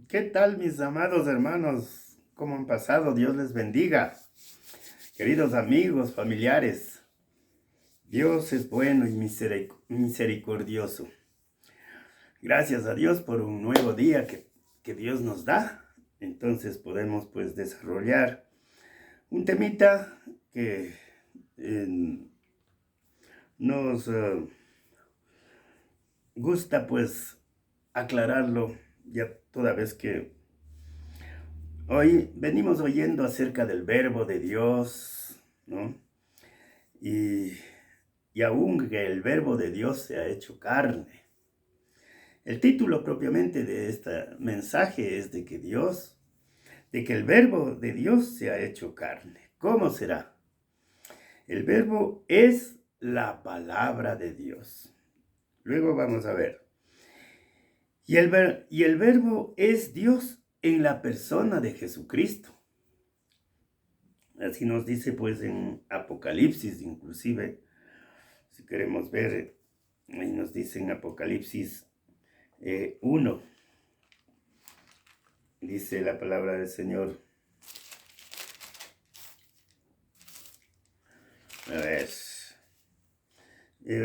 ¿Qué tal, mis amados hermanos? ¿Cómo han pasado? Dios les bendiga. Queridos amigos, familiares, Dios es bueno y misericordioso. Gracias a Dios por un nuevo día que Dios nos da. Entonces podemos pues desarrollar un temita que eh, nos gusta pues aclararlo ya toda vez que hoy venimos oyendo acerca del verbo de Dios, ¿no? Y, y aún que el verbo de Dios se ha hecho carne. El título propiamente de este mensaje es de que el verbo de Dios se ha hecho carne. ¿Cómo será? El verbo es la palabra de Dios. Luego vamos a ver. Y el verbo es Dios en la persona de Jesucristo. Así nos dice pues en Apocalipsis, inclusive, si queremos ver, ahí nos dice en Apocalipsis 1, dice la palabra del Señor. A ver,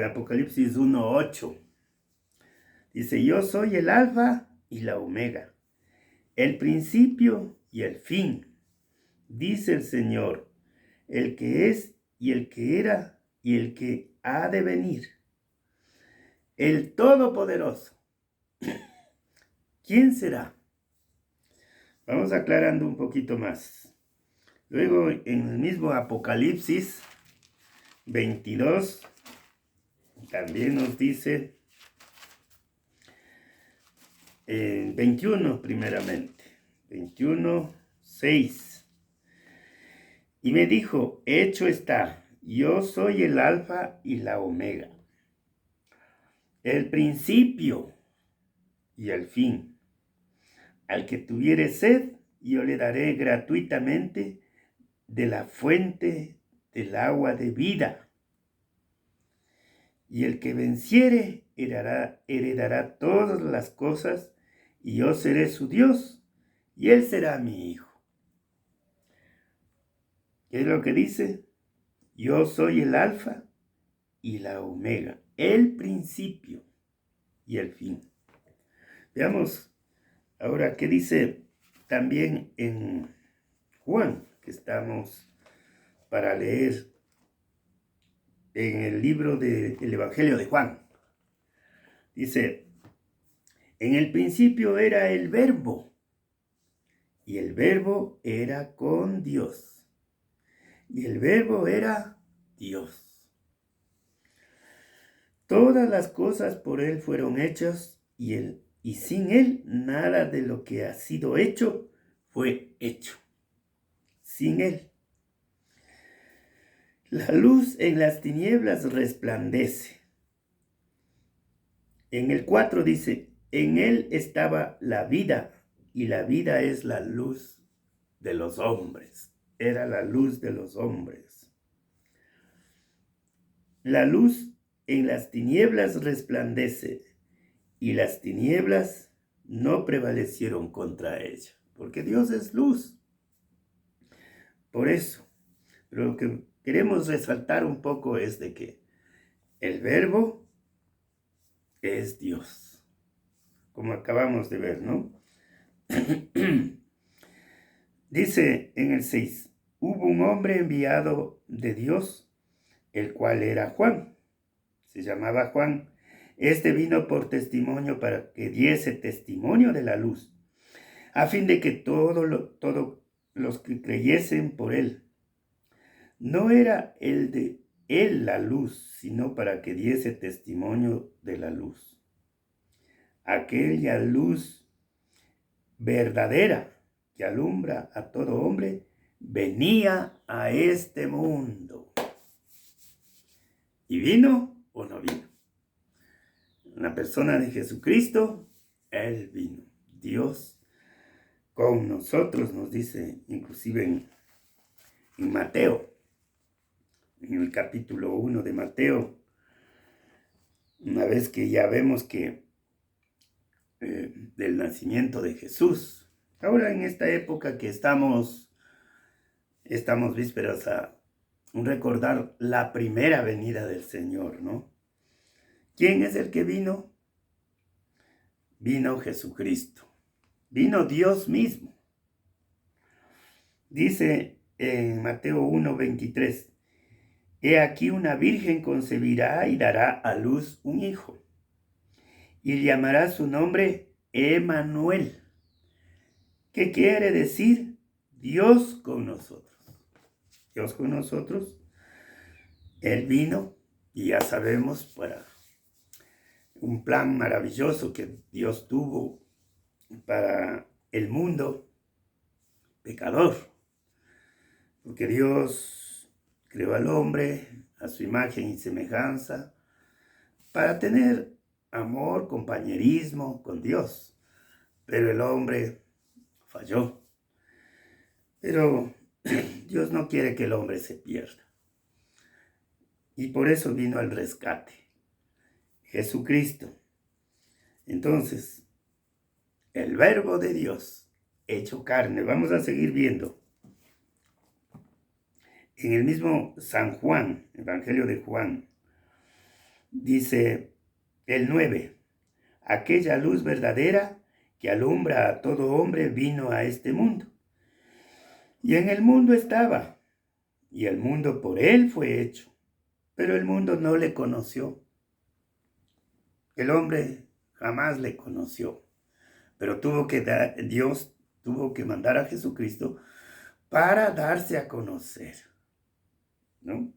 Apocalipsis 1:8, dice: yo soy el alfa y la omega, el principio y el fin, dice el Señor, el que es y el que era y el que ha de venir, el Todopoderoso. ¿Quién será? Vamos aclarando un poquito más. Luego, en el mismo Apocalipsis 22, también nos dice, 21 primeramente, 21:6. Y me dijo: hecho está, yo soy el alfa y la omega, el principio y el fin. Al que tuviere sed, yo le daré gratuitamente de la fuente del agua de vida. Y el que venciere heredará todas las cosas, y yo seré su Dios, y él será mi hijo. ¿Qué es lo que dice? Yo soy el alfa y la omega, el principio y el fin. Veamos ahora qué dice también en Juan, que estamos para leer en el libro del Evangelio de Juan. Dice: en el principio era el verbo, y el verbo era con Dios, y el verbo era Dios. Todas las cosas por él fueron hechas, y sin él nada de lo que ha sido hecho fue hecho. Sin él. La luz en las tinieblas resplandece. En el 4 dice: en él estaba la vida, y la vida es la luz de los hombres. Era la luz de los hombres. La luz en las tinieblas resplandece, y las tinieblas no prevalecieron contra ella, porque Dios es luz. Por eso, pero lo que queremos resaltar un poco es de que el verbo es Dios, como acabamos de ver, ¿no? Dice en el 6, hubo un hombre enviado de Dios, el cual era Juan, se llamaba Juan. Este vino por testimonio para que diese testimonio de la luz, a fin de que todos los que creyesen por él. No era el de él la luz, sino para que diese testimonio de la luz. Aquella luz verdadera que alumbra a todo hombre venía a este mundo. ¿Y vino o no vino? En la persona de Jesucristo, Él vino. Dios con nosotros, nos dice inclusive en Mateo, en el capítulo 1 de Mateo, una vez que ya vemos que del nacimiento de Jesús. Ahora en esta época que estamos vísperas a recordar la primera venida del Señor, ¿no? ¿Quién es el que vino? Vino Jesucristo. Vino Dios mismo. Dice en Mateo 1:23, he aquí una virgen concebirá y dará a luz un hijo, y llamará su nombre Emmanuel, que quiere decir Dios con nosotros. Dios con nosotros. Él vino, y ya sabemos, para un plan maravilloso que Dios tuvo para el mundo pecador. Porque Dios creó al hombre a su imagen y semejanza para tener amor, compañerismo con Dios. Pero el hombre falló. Pero Dios no quiere que el hombre se pierda. Y por eso vino el rescate. Jesucristo. Entonces, el verbo de Dios hecho carne. Vamos a seguir viendo. En el mismo San Juan, Evangelio de Juan, dice el 9, aquella luz verdadera que alumbra a todo hombre vino a este mundo. Y en el mundo estaba, y el mundo por él fue hecho, pero el mundo no le conoció. El hombre jamás le conoció, pero Dios tuvo que mandar a Jesucristo para darse a conocer, ¿no?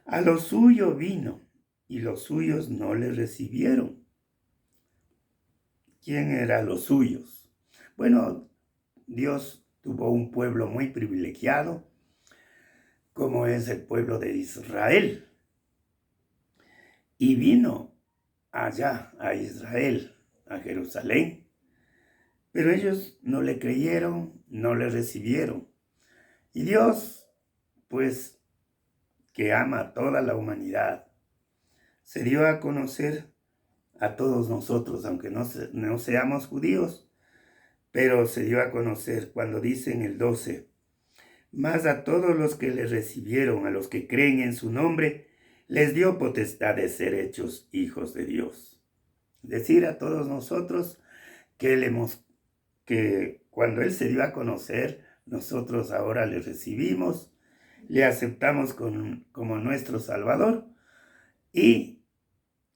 A lo suyo vino, y los suyos no le recibieron. ¿Quién eran los suyos? Bueno, Dios tuvo un pueblo muy privilegiado, como es el pueblo de Israel. Y vino allá a Israel, a Jerusalén. Pero ellos no le creyeron, no le recibieron. Y Dios, pues, que ama a toda la humanidad, se dio a conocer a todos nosotros, aunque no seamos judíos, pero se dio a conocer cuando dice en el 12, mas a todos los que le recibieron, a los que creen en su nombre, les dio potestad de ser hechos hijos de Dios. Decir a todos nosotros que cuando Él se dio a conocer, nosotros ahora le recibimos, le aceptamos como nuestro Salvador y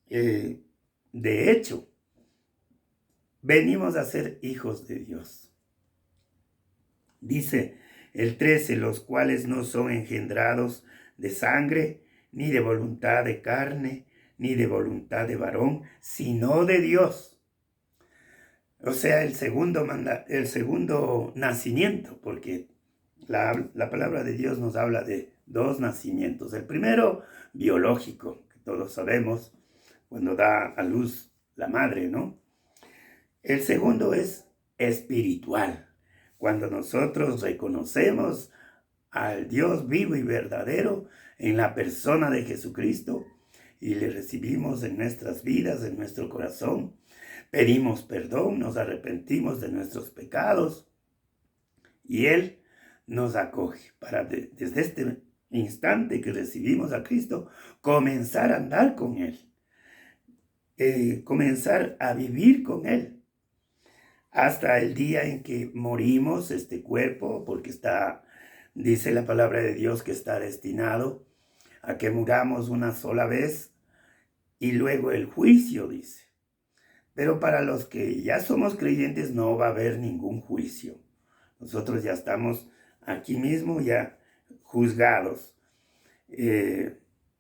de hecho, venimos a ser hijos de Dios. Dice el 13, los cuales no son engendrados de sangre, ni de voluntad de carne, ni de voluntad de varón, sino de Dios. O sea, el segundo nacimiento, porque la palabra de Dios nos habla de dos nacimientos. El primero, biológico, que todos sabemos, cuando da a luz la madre, ¿no? El segundo es espiritual, cuando nosotros reconocemos al Dios vivo y verdadero en la persona de Jesucristo y le recibimos en nuestras vidas, en nuestro corazón. Pedimos perdón, nos arrepentimos de nuestros pecados y Él nos acoge para desde este instante que recibimos a Cristo, comenzar a andar con Él, comenzar a vivir con Él, hasta el día en que morimos este cuerpo, porque dice la palabra de Dios que está destinado a que muramos una sola vez y luego el juicio, dice. Pero para los que ya somos creyentes no va a haber ningún juicio. Nosotros ya estamos aquí mismo ya juzgados.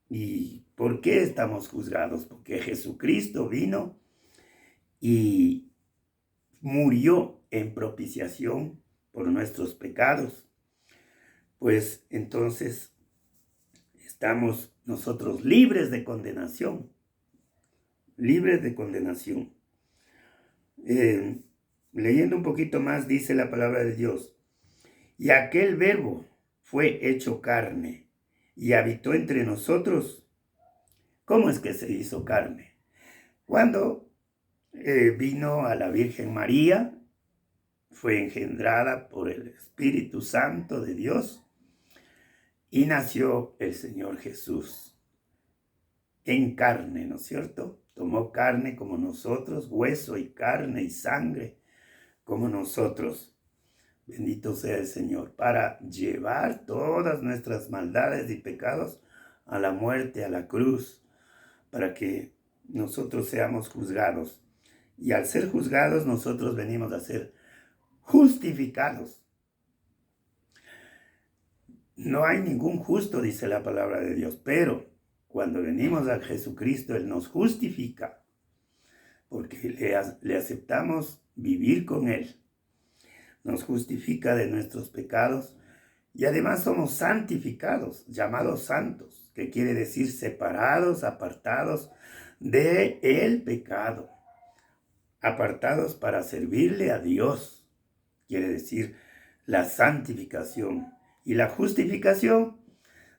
¿Y por qué estamos juzgados? Porque Jesucristo vino y murió en propiciación por nuestros pecados. Pues entonces estamos nosotros libres de condenación. Libres de condenación. Leyendo un poquito más, dice la palabra de Dios. Y aquel verbo fue hecho carne y habitó entre nosotros. ¿Cómo es que se hizo carne? Cuando vino a la Virgen María, fue engendrada por el Espíritu Santo de Dios y nació el Señor Jesús en carne, ¿no es cierto? Tomó carne como nosotros, hueso y carne y sangre como nosotros. Bendito sea el Señor, para llevar todas nuestras maldades y pecados a la muerte, a la cruz, para que nosotros seamos juzgados. Y al ser juzgados, nosotros venimos a ser justificados. No hay ningún justo, dice la palabra de Dios, pero cuando venimos a Jesucristo, Él nos justifica, porque le aceptamos vivir con Él. Nos justifica de nuestros pecados y además somos santificados, llamados santos, que quiere decir separados, apartados de el pecado, apartados para servirle a Dios, quiere decir la santificación y la justificación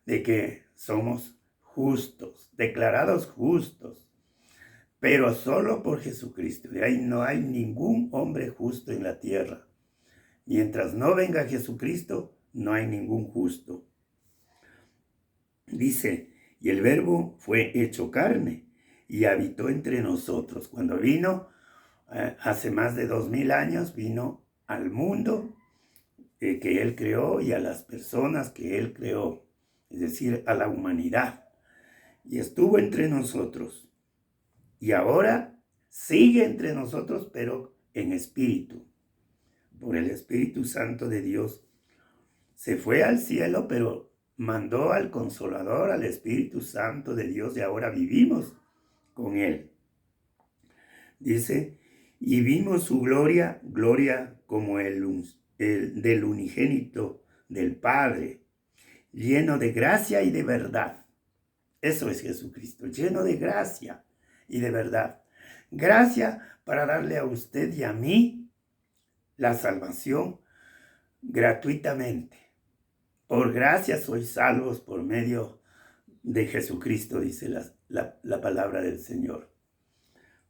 de que somos justos, declarados justos, pero solo por Jesucristo. De ahí no hay ningún hombre justo en la tierra. Mientras no venga Jesucristo, no hay ningún justo. Dice, y el Verbo fue hecho carne y habitó entre nosotros. Cuando vino, hace más de 2000 años, vino al mundo que Él creó y a las personas que Él creó, es decir, a la humanidad. Y estuvo entre nosotros. Y ahora sigue entre nosotros, pero en espíritu. Por el Espíritu Santo de Dios. Se fue al cielo, pero mandó al Consolador, al Espíritu Santo de Dios, y ahora vivimos con Él. Dice, y vimos su gloria, gloria como el del unigénito del Padre, lleno de gracia y de verdad. Eso es Jesucristo, lleno de gracia y de verdad. Gracia para darle a usted y a mí la salvación gratuitamente. Por gracia sois salvos por medio de Jesucristo, dice la palabra del Señor.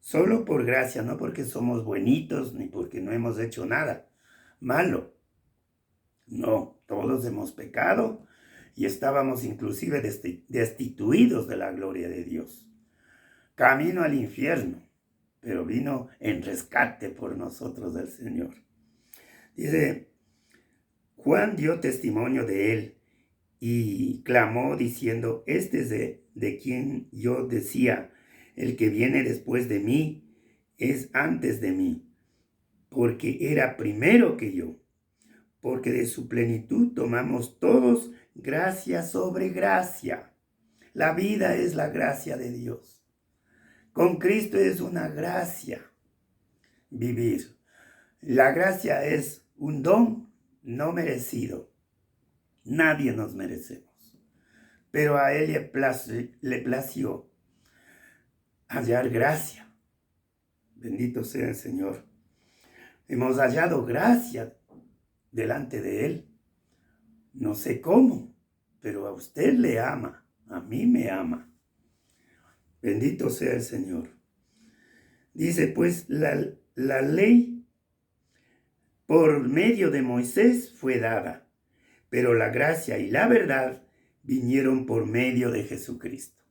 Solo por gracia, no porque somos buenitos ni porque no hemos hecho nada malo. No, todos hemos pecado y estábamos inclusive destituidos de la gloria de Dios. Camino al infierno, pero vino en rescate por nosotros del Señor. Dice, Juan dio testimonio de él y clamó diciendo, este es de quien yo decía, el que viene después de mí es antes de mí, porque era primero que yo, porque de su plenitud tomamos todos gracia sobre gracia. La vida es la gracia de Dios. Con Cristo es una gracia vivir. La gracia es un don no merecido. Nadie nos merecemos. Pero a Él le plació hallar gracia. Bendito sea el Señor. Hemos hallado gracia delante de Él. No sé cómo, pero a usted le ama. A mí me ama. Bendito sea el Señor. Dice pues, la ley por medio de Moisés fue dada, pero la gracia y la verdad vinieron por medio de Jesucristo.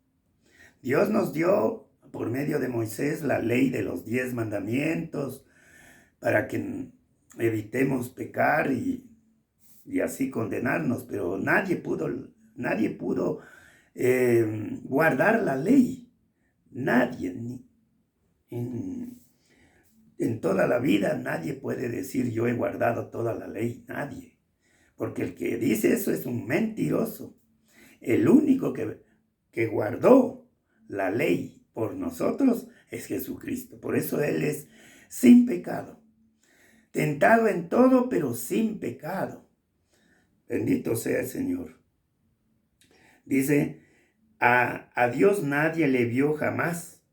Dios nos dio por medio de Moisés la ley de los 10 mandamientos para que evitemos pecar y así condenarnos, pero nadie pudo guardar la ley. Nadie, en toda la vida nadie puede decir yo he guardado toda la ley, nadie. Porque el que dice eso es un mentiroso. El único que guardó la ley por nosotros es Jesucristo. Por eso Él es sin pecado. Tentado en todo, pero sin pecado. Bendito sea el Señor. Dice, a Dios nadie le vio jamás.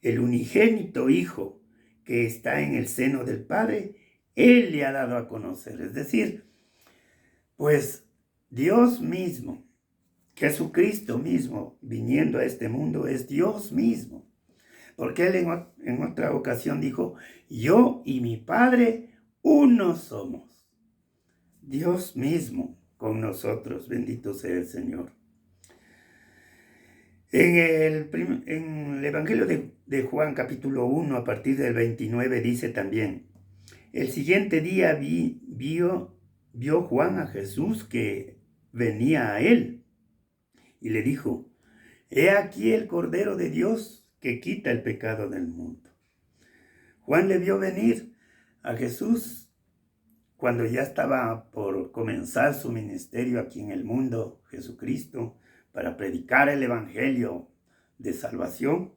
El unigénito Hijo que está en el seno del Padre, Él le ha dado a conocer. Es decir, pues Dios mismo, Jesucristo mismo, viniendo a este mundo, es Dios mismo. Porque él en otra ocasión dijo, yo y mi Padre uno somos. Dios mismo con nosotros, bendito sea el Señor. En el Evangelio de Juan capítulo 1 a partir del 29 dice también, el siguiente día vio Juan a Jesús que venía a él y le dijo, he aquí el Cordero de Dios que quita el pecado del mundo. Juan le vio venir a Jesús cuando ya estaba por comenzar su ministerio aquí en el mundo, Jesucristo, para predicar el Evangelio de salvación.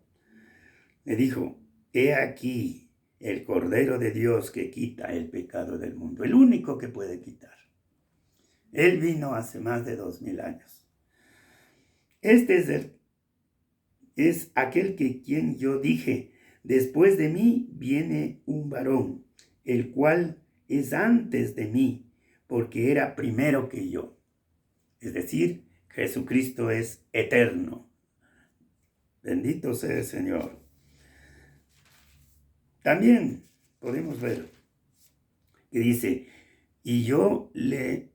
Le dijo, he aquí el Cordero de Dios que quita el pecado del mundo, el único que puede quitar. Él vino hace más de 2000 años. Este es aquel que quien yo dije, después de mí viene un varón, el cual es antes de mí, porque era primero que yo. Es decir, Jesucristo es eterno. Bendito sea el Señor. También podemos ver que dice, y yo le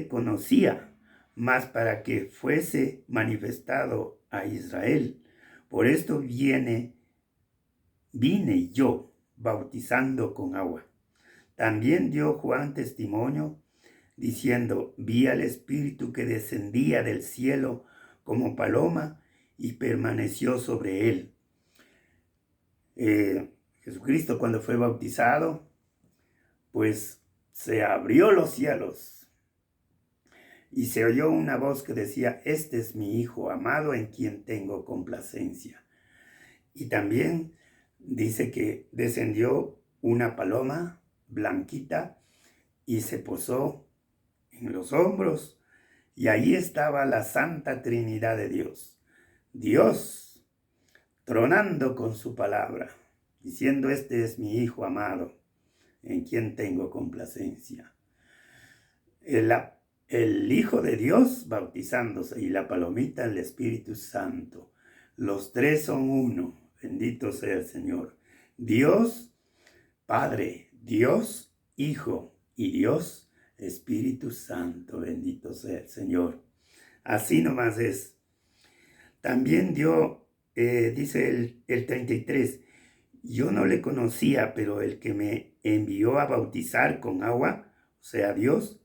conocía, mas para que fuese manifestado a Israel. Por esto vine yo bautizando con agua. También dio Juan testimonio diciendo, vi al Espíritu que descendía del cielo como paloma y permaneció sobre él. Jesucristo cuando fue bautizado, pues se abrió los cielos y se oyó una voz que decía, este es mi Hijo amado en quien tengo complacencia. Y también dice que descendió una paloma blanquita y se posó en los hombros y ahí estaba la Santa Trinidad de Dios. Dios tronando con su palabra, diciendo, este es mi Hijo amado en quien tengo complacencia. El Hijo de Dios bautizándose y la palomita el Espíritu Santo. Los tres son uno. Bendito sea el Señor. Dios Padre, Dios Hijo y Dios Espíritu Santo. Bendito sea el Señor. Así nomás es. También dice el 33, yo no le conocía, pero el que me envió a bautizar con agua, o sea, Dios,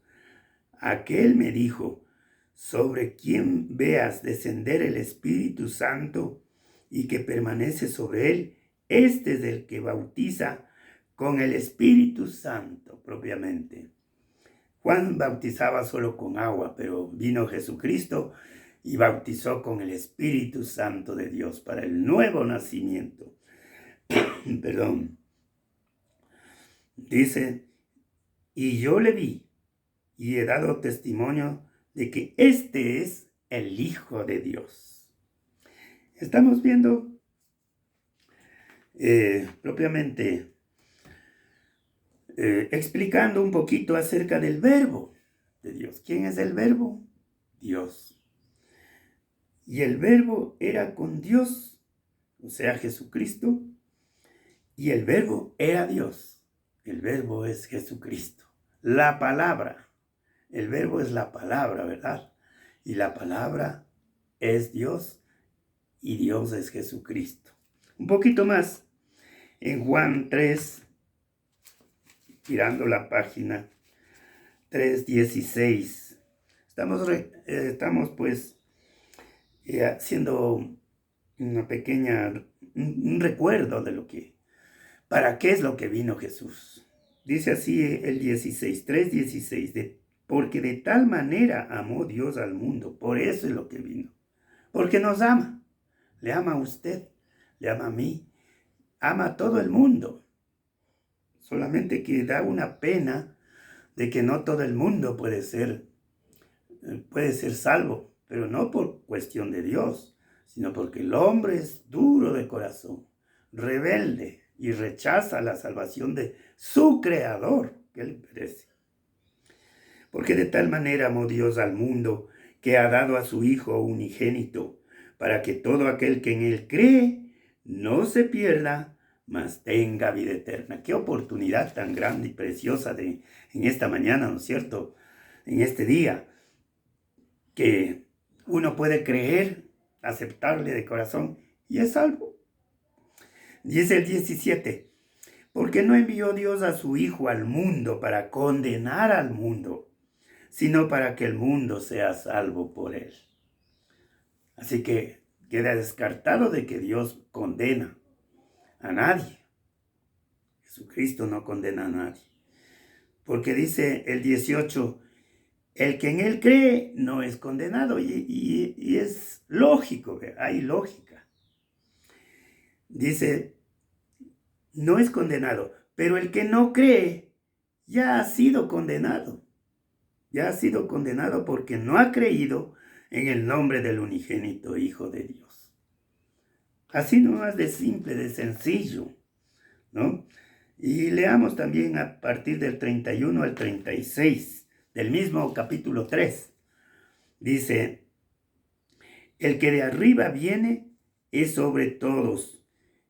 aquel me dijo, sobre quien veas descender el Espíritu Santo y que permanece sobre él, este es el que bautiza con el Espíritu Santo propiamente. Juan bautizaba solo con agua, pero vino Jesucristo y bautizó con el Espíritu Santo de Dios para el nuevo nacimiento. Perdón. Dice, y yo le vi y he dado testimonio de que este es el Hijo de Dios. Estamos viendo propiamente explicando un poquito acerca del verbo de Dios. ¿Quién es el verbo? Dios. Y el verbo era con Dios, o sea, Jesucristo, y el verbo era Dios. El verbo es Jesucristo. La palabra. El verbo es la palabra, ¿verdad? Y la palabra es Dios y Dios es Jesucristo. Un poquito más. En Juan 3, tirando la página 3:16. Estamos pues haciendo una pequeña, un recuerdo de ¿para qué es lo que vino Jesús? Dice así el 16, 3:16, porque de tal manera amó Dios al mundo, por eso es lo que vino. Porque nos ama, le ama a usted, le ama a mí, ama a todo el mundo. Solamente que da una pena de que no todo el mundo puede ser salvo, pero no por cuestión de Dios, sino porque el hombre es duro de corazón, rebelde y rechaza la salvación de su Creador, que él merece. Porque de tal manera amó Dios al mundo que ha dado a su Hijo unigénito, para que todo aquel que en él cree no se pierda, mas tenga vida eterna. Qué oportunidad tan grande y preciosa en esta mañana, ¿no es cierto? En este día, que uno puede creer, aceptarle de corazón y es salvo. Dice el 17, porque no envió Dios a su Hijo al mundo para condenar al mundo, sino para que el mundo sea salvo por él. Así que queda descartado de que Dios condena a nadie. Jesucristo no condena a nadie. Porque dice el 18, el que en él cree no es condenado. Y es lógico, hay lógica. Dice, no es condenado, pero el que no cree ya ha sido condenado. Ya ha sido condenado porque no ha creído en el nombre del unigénito Hijo de Dios. Así nomás de simple, de sencillo, ¿no? Y leamos también a partir del 31 al 36, del mismo capítulo 3. Dice, el que de arriba viene es sobre todos,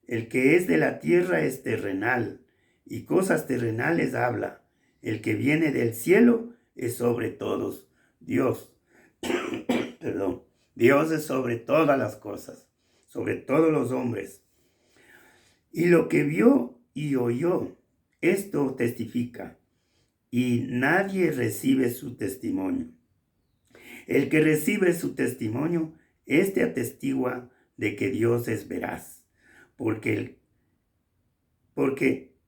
el que es de la tierra es terrenal, y cosas terrenales habla. El que viene del cielo es sobre todos. Dios, perdón, Dios es sobre todas las cosas, sobre todos los hombres. Y lo que vio y oyó, esto testifica, y nadie recibe su testimonio. El que recibe su testimonio, este atestigua de que Dios es veraz, porque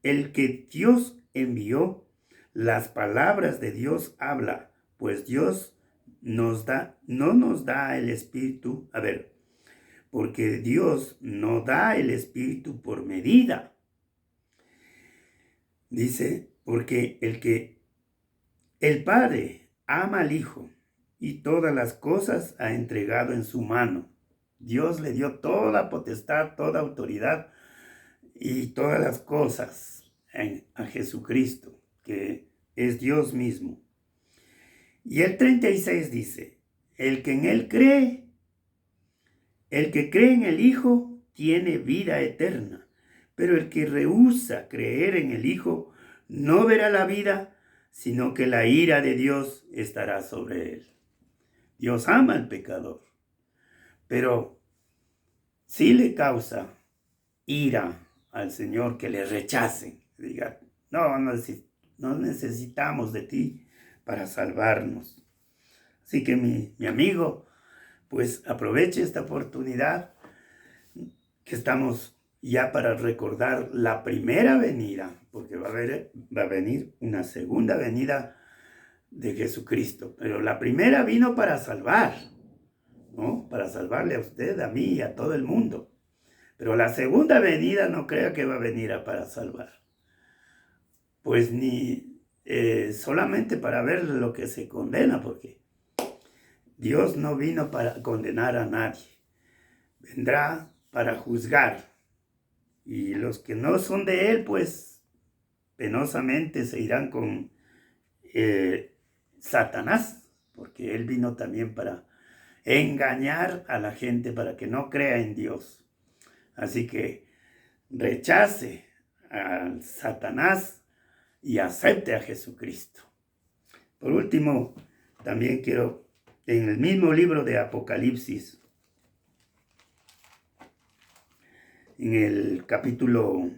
el que Dios envió, las palabras de Dios habla, pues Dios no nos da el Espíritu, porque Dios no da el Espíritu por medida. Dice, porque el Padre ama al Hijo y todas las cosas ha entregado en su mano. Dios le dio toda potestad, toda autoridad y todas las cosas a Jesucristo, que es Dios mismo. Y el 36 dice, el que en él cree, el que cree en el Hijo, tiene vida eterna. Pero el que rehúsa creer en el Hijo, no verá la vida, sino que la ira de Dios estará sobre él. Dios ama al pecador, pero sí le causa ira al Señor que le rechacen. Diga, no necesitamos de ti para salvarnos. Así que mi amigo, pues aproveche esta oportunidad que estamos ya para recordar la primera venida, porque va a venir una segunda venida de Jesucristo. Pero la primera vino para salvar, ¿no? Para salvarle a usted, a mí y a todo el mundo. Pero la segunda venida no crea que va a venir para salvar. Pues ni solamente para ver lo que se condena, porque Dios no vino para condenar a nadie. Vendrá para juzgar. Y los que no son de Él, pues penosamente se irán con Satanás, porque Él vino también para engañar a la gente para que no crea en Dios. Así que rechace a Satanás y acepte a Jesucristo. Por último, también quiero, en el mismo libro de Apocalipsis, en el capítulo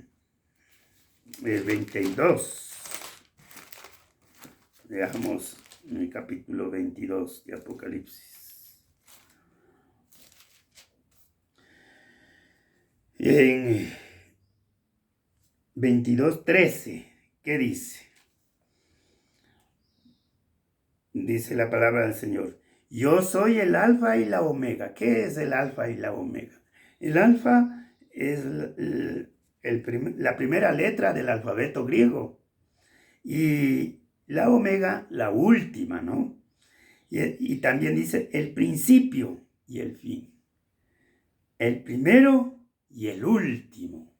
22, veamos en el capítulo 22 de Apocalipsis. En 22:13, ¿qué dice? Dice la palabra del Señor. Yo soy el alfa y la omega. ¿Qué es el alfa y la omega? El alfa es la primera letra del alfabeto griego. Y la omega, la última, ¿no? Y también dice el principio y el fin. El primero y el último.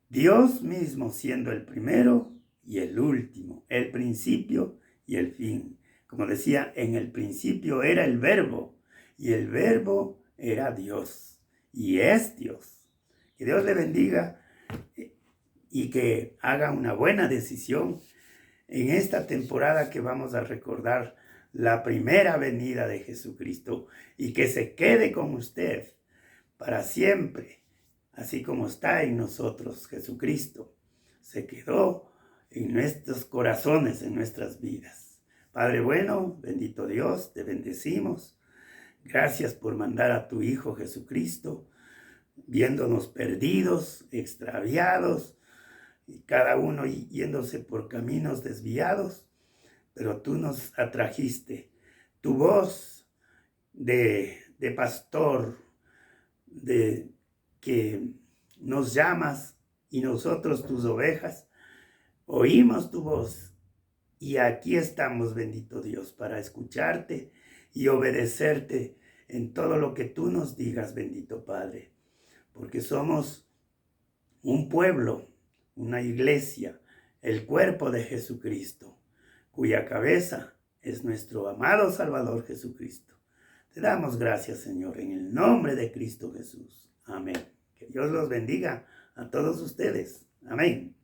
Dios mismo siendo el primero y el último, el principio y el fin. Como decía, en el principio era el verbo, y el verbo era Dios y es Dios. Que Dios le bendiga y que haga una buena decisión en esta temporada que vamos a recordar la primera venida de Jesucristo y que se quede con usted para siempre, así como está en nosotros Jesucristo. Se quedó en nuestros corazones, en nuestras vidas. Padre bueno, bendito Dios, te bendecimos. Gracias por mandar a tu Hijo Jesucristo, viéndonos perdidos, extraviados, y cada uno yéndose por caminos desviados, pero tú nos atrajiste. Tu voz de pastor, de que nos llamas y nosotros tus ovejas, oímos tu voz y aquí estamos, bendito Dios, para escucharte y obedecerte en todo lo que tú nos digas, bendito Padre, porque somos un pueblo, una iglesia, el cuerpo de Jesucristo, cuya cabeza es nuestro amado Salvador Jesucristo. Te damos gracias, Señor, en el nombre de Cristo Jesús. Amén. Que Dios los bendiga a todos ustedes. Amén.